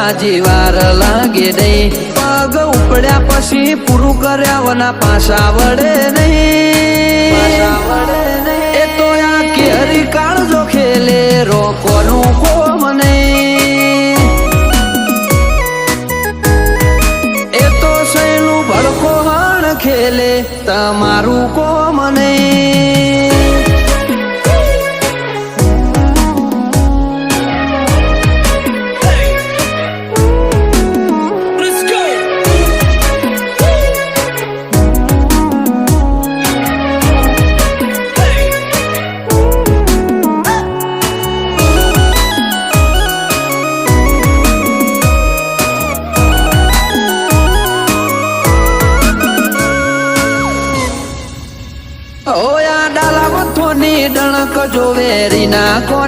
હાજી વાર લાગે નહીં પગ ઉપડ્યા પછી પૂરું કર્યા વના પાછા વડે નહીં એ તો આ કેરી કાળજો ખેલે રોકોનું કોમ નહીં એ તો સૈનું ભડકો હણ ખેલે તમારું કોમ નહીં ઓયા ડાલા મથોની ડણક જો વેરી ના કોને